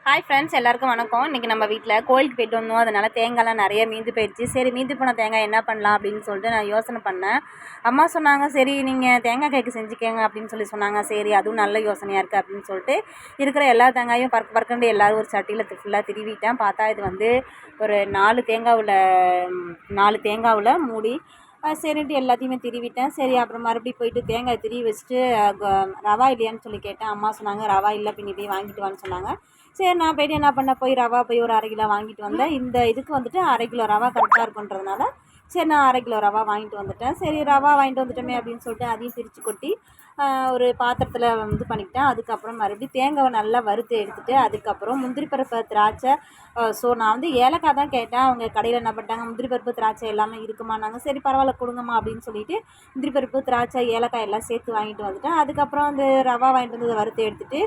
Hi friends, எல்லாருக்கும் வணக்கம். இன்றைக்கி நம்ம வீட்டில் கோயிலுக்கு போய்ட்டு வந்தோம். அதனால் தேங்காய்லாம் நிறைய மீந்து போயிடுச்சு. சரி, மீந்து போன தேங்காய் என்ன பண்ணலாம் அப்படின்னு சொல்லிட்டு நான் யோசனை பண்ணேன். அம்மா சொன்னாங்க, சரி நீங்கள் தேங்காய் கேக்கு செஞ்சுக்கங்க அப்படின்னு சொன்னாங்க. சரி, அதுவும் நல்ல யோசனையாக இருக்குது அப்படின்னு சொல்லிட்டு இருக்கிற எல்லா தேங்காயும் பறக்கண்டு எல்லோரும் ஒரு சட்டியில் ஃபுல்லாக திருவிட்டேன். பார்த்தா இது வந்து ஒரு 4 தேங்காவில் மூடி சரின்ட்டு எல்லாத்தையுமே திருவிட்டேன். சரி, அப்புறம் மறுபடியும் போயிட்டு தேங்காய் திருவி வச்சுட்டு ரவா இல்லையான்னு சொல்லி கேட்டேன். அம்மா சொன்னாங்க ரவா இல்லை, பின்னி போய் வாங்கிட்டு வான்னு சொன்னாங்க. சரி, நான் போய்ட்டு என்ன பண்ணேன், போய் ரவா ஒரு 1/2 கிலோ வாங்கிட்டு வந்தேன். இந்த இதுக்கு வந்துட்டு 1/2 கிலோ ரவா கரெக்டாக இருக்குன்றதுனால சரி நான் 1/2 கிலோ ரவா வாங்கிட்டு வந்துட்டேன். சரி, ரவா வாங்கிட்டு வந்துட்டோமே அப்படின்னு சொல்லிட்டு அதையும் பிரித்து கொட்டி ஒரு பாத்திரத்தில் இது பண்ணிக்கிட்டேன். அதுக்கப்புறம் மறுபடியும் தேங்காவை நல்லா வறுத்து எடுத்துகிட்டு அதுக்கப்புறம் முந்திரி பருப்பு, திராட்சை. ஸோ நான் வந்து ஏலக்காய் தான் கேட்டேன். அவங்க கடையில் என்ன பண்ணிட்டாங்க, முந்திரி பருப்பு, திராட்சை எல்லாமே இருக்குமானாங்க. சரி பரவாயில்ல கொடுங்கம்மா அப்படின்னு சொல்லிட்டு முந்திரி பருப்பு, திராட்சை, ஏலக்காய் எல்லாம் சேர்த்து வாங்கிட்டு வந்துட்டேன். அதுக்கப்புறம் அந்த ரவா வாங்கிட்டு வந்ததை வறுத்து எடுத்துகிட்டு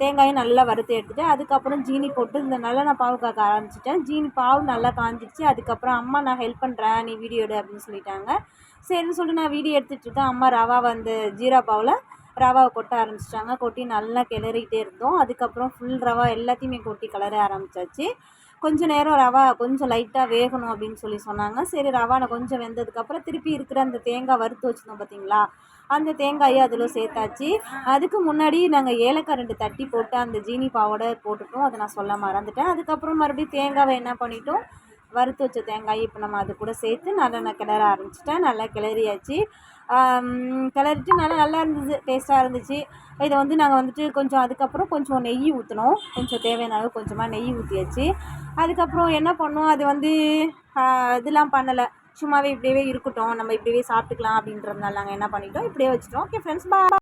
தேங்காயும் நல்லா வறுத்து எடுத்துகிட்டு அதுக்கப்புறம் ஜீனி போட்டு இந்த நல்லெண்ணெய் பாவு காக்க ஆரம்பிச்சிட்டேன். ஜீனி பாவு நல்லா காஞ்சிடுச்சு. அதுக்கப்புறம் அம்மா நான் ஹெல்ப் பண்ணுறேன், நீ வீடியோ எடு அப்படின்னு சொல்லிட்டாங்க. சரின்னு சொல்லிட்டு நான் வீடியோ எடுத்துகிட்ருக்கேன். அம்மா ரவா வந்து ஜீரா பாவில் ரவாவை கொட்ட ஆரம்பிச்சிட்டாங்க. கொட்டி நல்லா கிளறிக்கிட்டே இருந்தோம். அதுக்கப்புறம் ஃபுல் ரவா எல்லாத்தையுமே கொட்டி கிளற ஆரம்பித்தாச்சு. கொஞ்சம் நேரம் ரவா கொஞ்சம் லைட்டாக வேகணும் அப்படின்னு சொன்னாங்க. சரி, ரவா கொஞ்சம் வெந்ததுக்கப்புறம் திருப்பி இருக்கிற அந்த தேங்காய் வறுத்து வச்சுருந்தோம் பார்த்தீங்களா, அந்த தேங்காயை அதில் சேர்த்தாச்சு. அதுக்கு முன்னாடி நாங்கள் ஏலக்காய் 2 தட்டி போட்டு அந்த ஜீனி பாவோட போட்டுட்டோம். அதை நான் சொல்ல மறந்துட்டேன். அதுக்கப்புறம் மறுபடியும் தேங்காவை என்ன பண்ணிட்டோம், வறுத்து வச்ச தேங்காய் இப்போ நம்ம அது கூட சேர்த்து நல்லா கிளற ஆரம்பிச்சிட்டேன். நல்லா கிளறியாச்சு. கிளறிட்டு நல்லா இருந்துச்சு, டேஸ்ட்டாக இருந்துச்சு. இதை வந்து நாங்கள் வந்துட்டு கொஞ்சம் அதுக்கப்புறம் கொஞ்சம் நெய் ஊற்றினோம். கொஞ்சம் தேவையான அளவு கொஞ்சமாக நெய் ஊற்றியாச்சு. அதுக்கப்புறம் என்ன பண்ணோம், அது வந்து இதெல்லாம் பண்ணலை, சும்மாவே இப்படியே இருக்கட்டும், நம்ம இப்படியே சாப்பிட்டுக்கலாம் அப்படின்றதுனால நாங்கள் என்ன பண்ணிட்டோம், இப்படியே வச்சுட்டோம். ஓகே ஃப்ரெண்ட்ஸ், பாய்.